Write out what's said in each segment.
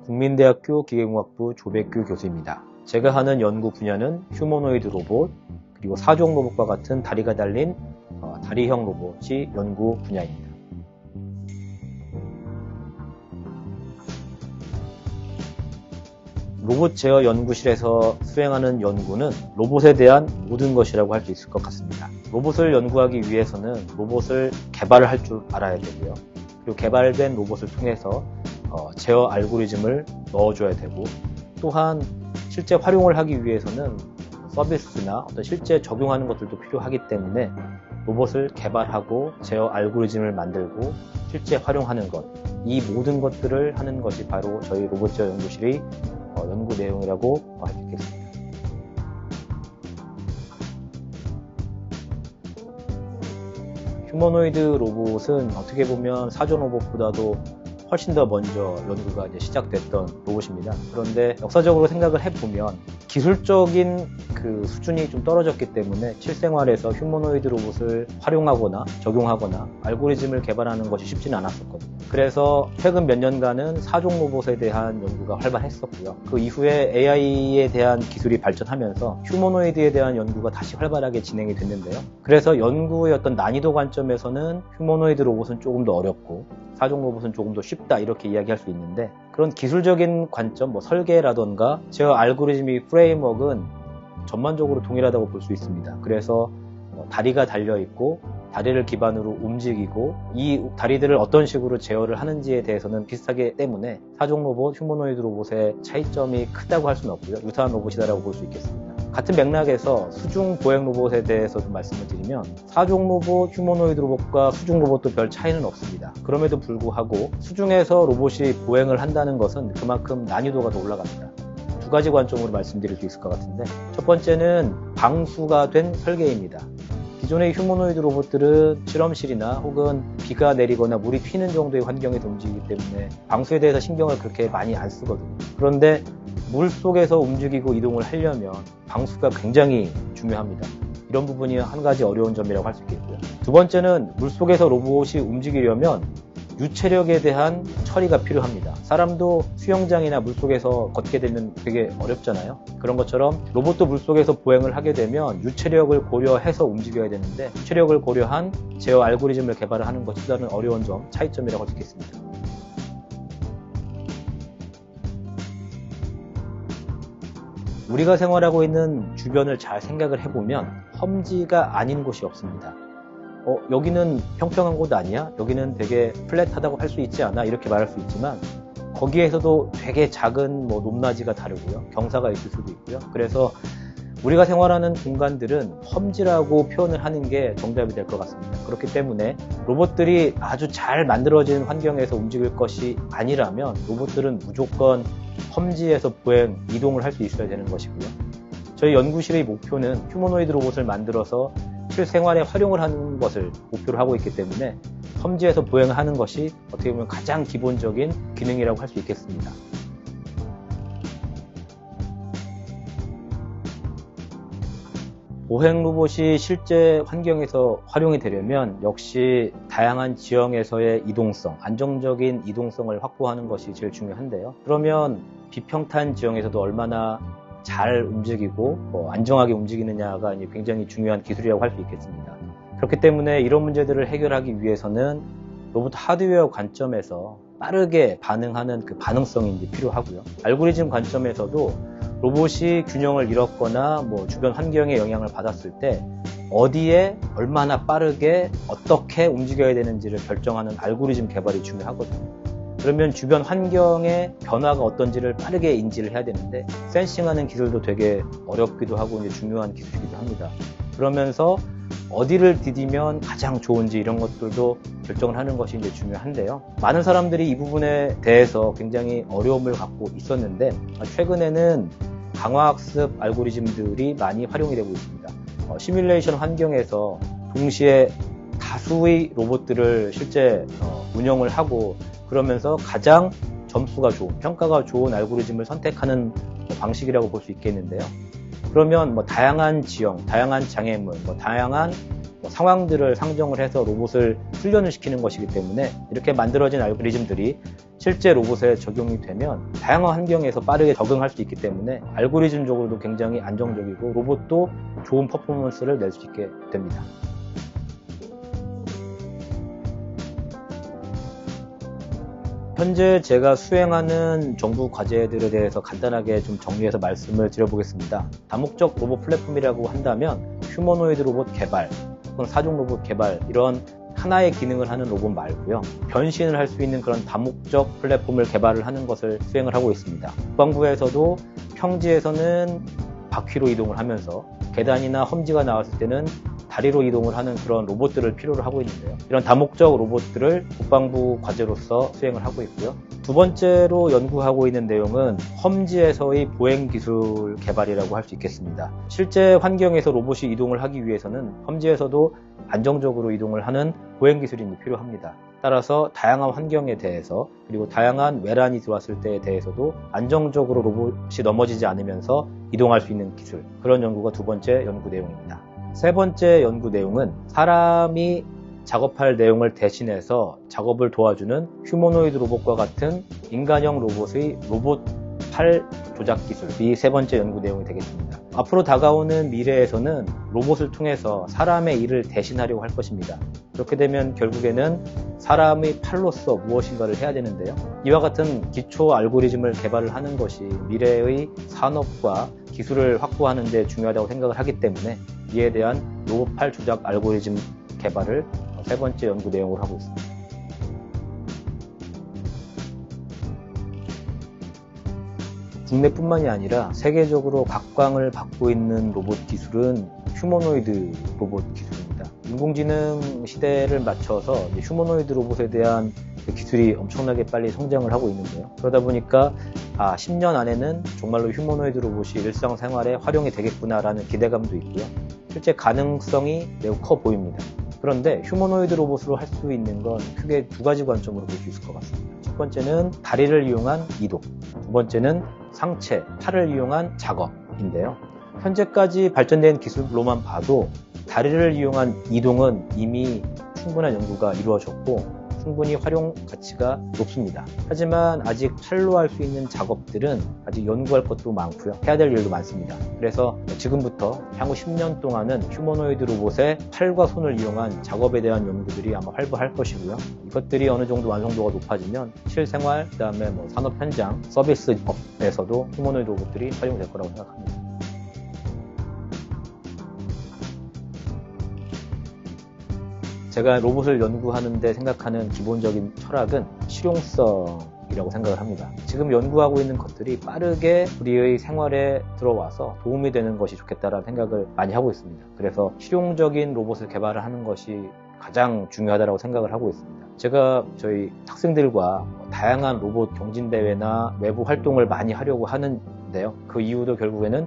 국민대학교 기계공학부 조백규 교수입니다. 제가 하는 연구 분야는 휴머노이드 로봇, 그리고 사종 로봇과 같은 다리가 달린 다리형 로봇이 연구 분야입니다. 로봇 제어 연구실에서 수행하는 연구는 로봇에 대한 모든 것이라고 할 수 있을 것 같습니다. 로봇을 연구하기 위해서는 로봇을 개발을 할 줄 알아야 되고요. 그리고 개발된 로봇을 통해서 제어 알고리즘을 넣어줘야 되고, 또한 실제 활용을 하기 위해서는 서비스나 어떤 실제 적용하는 것들도 필요하기 때문에 로봇을 개발하고 제어 알고리즘을 만들고 실제 활용하는 것, 이 모든 것들을 하는 것이 바로 저희 로봇 제어 연구실의 연구 내용이라고 할 수 있겠습니다. 휴머노이드 로봇은 어떻게 보면 사종 로봇보다도 훨씬 더 먼저 연구가 이제 시작됐던 로봇입니다. 그런데 역사적으로 생각을 해보면 기술적인 그 수준이 좀 떨어졌기 때문에 실생활에서 휴머노이드 로봇을 활용하거나 적용하거나 알고리즘을 개발하는 것이 쉽지는 않았었거든요. 그래서 최근 몇 년간은 사종 로봇에 대한 연구가 활발했었고요. 그 이후에 AI에 대한 기술이 발전하면서 휴머노이드에 대한 연구가 다시 활발하게 진행이 됐는데요. 그래서 연구의 어떤 난이도 관점에서는 휴머노이드 로봇은 조금 더 어렵고 사종 로봇은 조금 더 쉽다, 이렇게 이야기할 수 있는데, 그런 기술적인 관점, 설계라던가 제어 알고리즘의 프레임워크는 전반적으로 동일하다고 볼 수 있습니다. 그래서 다리가 달려있고 다리를 기반으로 움직이고 이 다리들을 어떤 식으로 제어를 하는지에 대해서는 비슷하기 때문에 사종 로봇, 휴머노이드 로봇의 차이점이 크다고 할 수는 없고요. 유사한 로봇이다라고 볼 수 있겠습니다. 같은 맥락에서 수중 보행 로봇에 대해서 좀 말씀을 드리면 사종 로봇, 휴머노이드 로봇과 수중 로봇도 별 차이는 없습니다. 그럼에도 불구하고 수중에서 로봇이 보행을 한다는 것은 그만큼 난이도가 더 올라갑니다. 두 가지 관점으로 말씀드릴 수 있을 것 같은데, 첫 번째는 방수가 된 설계입니다. 기존의 휴머노이드 로봇들은 실험실이나 혹은 비가 내리거나 물이 튀는 정도의 환경에서 움직이기 때문에 방수에 대해서 신경을 그렇게 많이 안 쓰거든요. 그런데 물 속에서 움직이고 이동을 하려면 방수가 굉장히 중요합니다. 이런 부분이 한 가지 어려운 점이라고 할 수 있겠고요. 두 번째는 물 속에서 로봇이 움직이려면 유체력에 대한 처리가 필요합니다. 사람도 수영장이나 물속에서 걷게 되면 되게 어렵잖아요. 그런 것처럼 로봇도 물속에서 보행을 하게 되면 유체력을 고려해서 움직여야 되는데, 유체력을 고려한 제어 알고리즘을 개발하는 것이 또 다른 어려운 점, 차이점이라고 할 수 있겠습니다. 우리가 생활하고 있는 주변을 잘 생각을 해보면 험지가 아닌 곳이 없습니다. 여기는 평평한 곳 아니야? 여기는 되게 플랫하다고 할 수 있지 않아? 이렇게 말할 수 있지만 거기에서도 되게 작은 높낮이가 다르고요. 경사가 있을 수도 있고요. 그래서 우리가 생활하는 공간들은 험지라고 표현을 하는 게 정답이 될 것 같습니다. 그렇기 때문에 로봇들이 아주 잘 만들어진 환경에서 움직일 것이 아니라면 로봇들은 무조건 험지에서 보행, 이동을 할 수 있어야 되는 것이고요. 저희 연구실의 목표는 휴머노이드 로봇을 만들어서 실생활에 활용을 하는 것을 목표로 하고 있기 때문에 험지에서 보행하는 것이 어떻게 보면 가장 기본적인 기능이라고 할 수 있겠습니다. 보행 로봇이 실제 환경에서 활용이 되려면 역시 다양한 지형에서의 이동성, 안정적인 이동성을 확보하는 것이 제일 중요한데요. 그러면 비평탄 지형에서도 얼마나 잘 움직이고 안정하게 움직이느냐가 굉장히 중요한 기술이라고 할 수 있겠습니다. 그렇기 때문에 이런 문제들을 해결하기 위해서는 로봇 하드웨어 관점에서 빠르게 반응하는 그 반응성이 필요하고요. 알고리즘 관점에서도 로봇이 균형을 잃었거나 주변 환경에 영향을 받았을 때 어디에 얼마나 빠르게 어떻게 움직여야 되는지를 결정하는 알고리즘 개발이 중요하거든요. 그러면 주변 환경의 변화가 어떤지를 빠르게 인지를 해야 되는데, 센싱하는 기술도 되게 어렵기도 하고 중요한 기술이기도 합니다. 그러면서 어디를 디디면 가장 좋은지 이런 것들도 결정을 하는 것이 중요한데요. 많은 사람들이 이 부분에 대해서 굉장히 어려움을 갖고 있었는데, 최근에는 강화학습 알고리즘들이 많이 활용이 되고 있습니다. 시뮬레이션 환경에서 동시에 다수의 로봇들을 실제 운영을 하고, 그러면서 가장 점수가 좋은, 평가가 좋은 알고리즘을 선택하는 방식이라고 볼 수 있겠는데요. 그러면 다양한 지형, 다양한 장애물, 다양한 상황들을 상정을 해서 로봇을 훈련을 시키는 것이기 때문에 이렇게 만들어진 알고리즘들이 실제 로봇에 적용이 되면 다양한 환경에서 빠르게 적응할 수 있기 때문에 알고리즘적으로도 굉장히 안정적이고 로봇도 좋은 퍼포먼스를 낼 수 있게 됩니다. 현재 제가 수행하는 정부 과제들에 대해서 간단하게 좀 정리해서 말씀을 드려보겠습니다. 다목적 로봇 플랫폼이라고 한다면 휴머노이드 로봇 개발, 혹은 사종 로봇 개발, 이런 하나의 기능을 하는 로봇 말고요. 변신을 할 수 있는 그런 다목적 플랫폼을 개발을 하는 것을 수행을 하고 있습니다. 국방부에서도 평지에서는 바퀴로 이동을 하면서 계단이나 험지가 나왔을 때는 다리로 이동을 하는 그런 로봇들을 필요로 하고 있는데요. 이런 다목적 로봇들을 국방부 과제로서 수행을 하고 있고요. 두 번째로 연구하고 있는 내용은 험지에서의 보행 기술 개발이라고 할 수 있겠습니다. 실제 환경에서 로봇이 이동을 하기 위해서는 험지에서도 안정적으로 이동을 하는 보행 기술이 필요합니다. 따라서 다양한 환경에 대해서, 그리고 다양한 외란이 들어왔을 때에 대해서도 안정적으로 로봇이 넘어지지 않으면서 이동할 수 있는 기술, 그런 연구가 두 번째 연구 내용입니다. 세 번째 연구 내용은 사람이 작업할 내용을 대신해서 작업을 도와주는 휴머노이드 로봇과 같은 인간형 로봇의 로봇 팔 조작 기술이 세 번째 연구 내용이 되겠습니다. 앞으로 다가오는 미래에서는 로봇을 통해서 사람의 일을 대신하려고 할 것입니다. 그렇게 되면 결국에는 사람의 팔로서 무엇인가를 해야 되는데요. 이와 같은 기초 알고리즘을 개발을 하는 것이 미래의 산업과 기술을 확보하는 데 중요하다고 생각을 하기 때문에 이에 대한 로봇 팔 조작 알고리즘 개발을 세 번째 연구 내용으로 하고 있습니다. 국내뿐만이 아니라 세계적으로 각광을 받고 있는 로봇 기술은 휴머노이드 로봇 기술입니다. 인공지능 시대를 맞춰서 휴머노이드 로봇에 대한 기술이 엄청나게 빨리 성장을 하고 있는데요. 그러다 보니까 10년 안에는 정말로 휴머노이드 로봇이 일상생활에 활용이 되겠구나라는 기대감도 있고요. 실제 가능성이 매우 커 보입니다. 그런데 휴머노이드 로봇으로 할 수 있는 건 크게 두 가지 관점으로 볼 수 있을 것 같습니다. 첫 번째는 다리를 이용한 이동, 두 번째는 상체, 팔을 이용한 작업인데요. 현재까지 발전된 기술로만 봐도 다리를 이용한 이동은 이미 충분한 연구가 이루어졌고 충분히 활용 가치가 높습니다. 하지만 아직 팔로 할 수 있는 작업들은 아직 연구할 것도 많고요. 해야 될 일도 많습니다. 그래서 지금부터 향후 10년 동안은 휴머노이드 로봇의 팔과 손을 이용한 작업에 대한 연구들이 아마 활발할 것이고요. 이것들이 어느 정도 완성도가 높아지면 실생활, 그다음에 산업 현장, 서비스업에서도 휴머노이드 로봇들이 활용될 거라고 생각합니다. 제가 로봇을 연구하는데 생각하는 기본적인 철학은 실용성이라고 생각을 합니다. 지금 연구하고 있는 것들이 빠르게 우리의 생활에 들어와서 도움이 되는 것이 좋겠다라는 생각을 많이 하고 있습니다. 그래서 실용적인 로봇을 개발을 하는 것이 가장 중요하다고 생각을 하고 있습니다. 제가 저희 학생들과 다양한 로봇 경진대회나 외부 활동을 많이 하려고 하는데요. 그 이유도 결국에는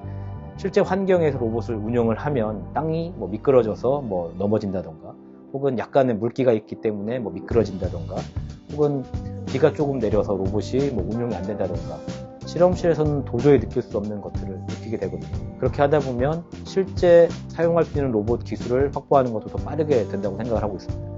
실제 환경에서 로봇을 운영을 하면 땅이 미끄러져서 넘어진다던가, 혹은 약간의 물기가 있기 때문에 미끄러진다던가, 혹은 비가 조금 내려서 로봇이 운용이 안 된다던가, 실험실에서는 도저히 느낄 수 없는 것들을 느끼게 되거든요. 그렇게 하다 보면 실제 사용할 수 있는 로봇 기술을 확보하는 것도 더 빠르게 된다고 생각을 하고 있습니다.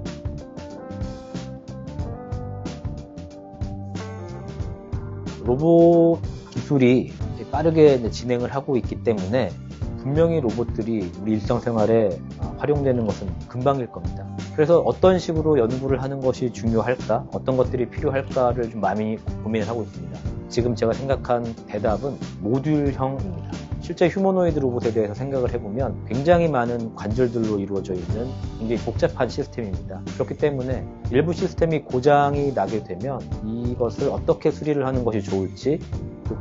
로봇 기술이 빠르게 진행을 하고 있기 때문에 분명히 로봇들이 우리 일상생활에 활용되는 것은 금방일 겁니다. 그래서 어떤 식으로 연구를 하는 것이 중요할까? 어떤 것들이 필요할까를 좀 많이 고민을 하고 있습니다. 지금 제가 생각한 대답은 모듈형입니다. 실제 휴머노이드 로봇에 대해서 생각을 해보면 굉장히 많은 관절들로 이루어져 있는 굉장히 복잡한 시스템입니다. 그렇기 때문에 일부 시스템이 고장이 나게 되면 이것을 어떻게 수리를 하는 것이 좋을지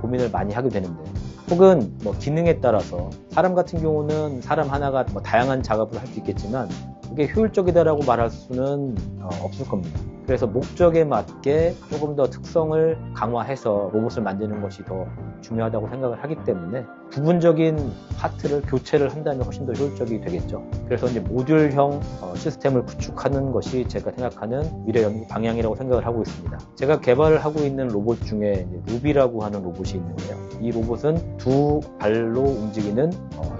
고민을 많이 하게 되는데, 혹은 기능에 따라서 사람 같은 경우는 사람 하나가 다양한 작업을 할 수 있겠지만 그게 효율적이다라고 말할 수는 없을 겁니다. 그래서 목적에 맞게 조금 더 특성을 강화해서 로봇을 만드는 것이 더 중요하다고 생각을 하기 때문에 부분적인 파트를 교체를 한다면 훨씬 더 효율적이 되겠죠. 그래서 이제 모듈형 시스템을 구축하는 것이 제가 생각하는 미래 연구 방향이라고 생각을 하고 있습니다. 제가 개발을 하고 있는 로봇 중에 루비라고 하는 로봇이 있는데요. 이 로봇은 두 발로 움직이는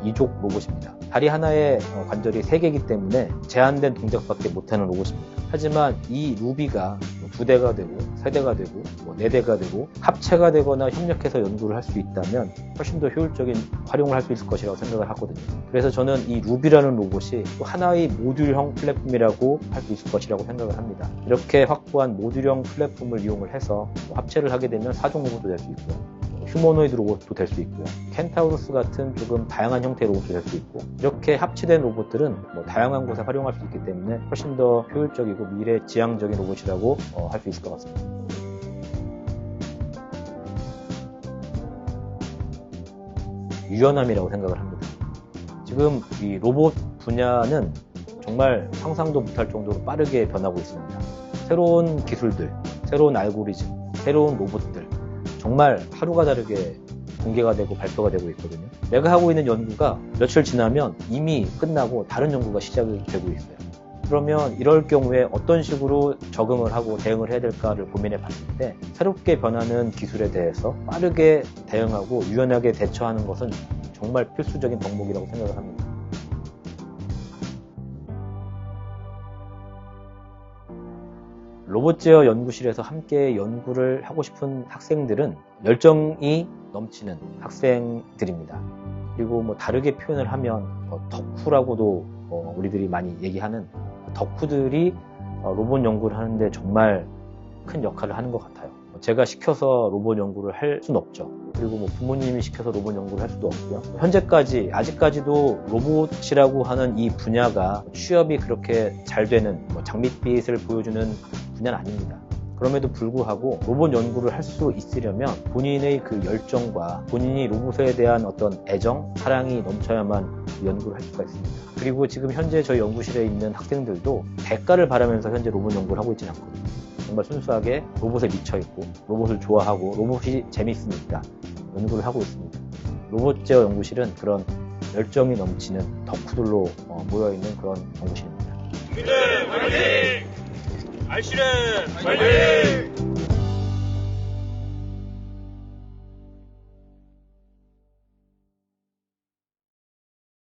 이족 로봇입니다. 다리 하나에 관절이 3개이기 때문에 제한된 동작밖에 못하는 로봇입니다. 하지만 이 루비가 2대가 되고 3대가 되고 뭐 4대가 되고 합체가 되거나 협력해서 연구를 할 수 있다면 훨씬 더 효율적인 활용을 할 수 있을 것이라고 생각을 하거든요. 그래서 저는 이 루비라는 로봇이 또 하나의 모듈형 플랫폼이라고 할 수 있을 것이라고 생각을 합니다. 이렇게 확보한 모듈형 플랫폼을 이용을 해서 합체를 하게 되면 사종 로봇도 될 수 있고요. 휴머노이드 로봇도 될 수 있고요. 켄타우루스 같은 조금 다양한 형태의 로봇도 될 수 있고, 이렇게 합치된 로봇들은 뭐 다양한 곳에 활용할 수 있기 때문에 훨씬 더 효율적이고 미래지향적인 로봇이라고 할 수 있을 것 같습니다. 유연함이라고 생각을 합니다. 지금 이 로봇 분야는 정말 상상도 못할 정도로 빠르게 변하고 있습니다. 새로운 기술들, 새로운 알고리즘, 새로운 로봇들, 정말 하루가 다르게 공개가 되고 발표가 되고 있거든요. 내가 하고 있는 연구가 며칠 지나면 이미 끝나고 다른 연구가 시작이 되고 있어요. 그러면 이럴 경우에 어떤 식으로 적응을 하고 대응을 해야 될까를 고민해 봤을 때 새롭게 변하는 기술에 대해서 빠르게 대응하고 유연하게 대처하는 것은 정말 필수적인 덕목이라고 생각을 합니다. 로봇 제어 연구실에서 함께 연구를 하고 싶은 학생들은 열정이 넘치는 학생들입니다. 그리고 뭐 다르게 표현을 하면 덕후라고도 우리들이 많이 얘기하는 덕후들이 로봇 연구를 하는데 정말 큰 역할을 하는 것 같아요. 제가 시켜서 로봇 연구를 할 수는 없죠. 그리고 뭐 부모님이 시켜서 로봇 연구를 할 수도 없고요. 현재까지 아직까지도 로봇이라고 하는 이 분야가 취업이 그렇게 잘 되는 장밋빛을 보여주는 분야는 아닙니다. 그럼에도 불구하고 로봇 연구를 할 수 있으려면 본인의 그 열정과 본인이 로봇에 대한 어떤 애정, 사랑이 넘쳐야만 연구를 할 수가 있습니다. 그리고 지금 현재 저희 연구실에 있는 학생들도 대가를 바라면서 현재 로봇 연구를 하고 있지는 않거든요. 정말 순수하게 로봇에 미쳐있고 로봇을 좋아하고 로봇이 재미있으니까 연구를 하고 있습니다. 로봇 제어 연구실은 그런 열정이 넘치는 덕후들로 모여있는 그런 연구실입니다. 준비들 화이팅! 알씨는 화이팅!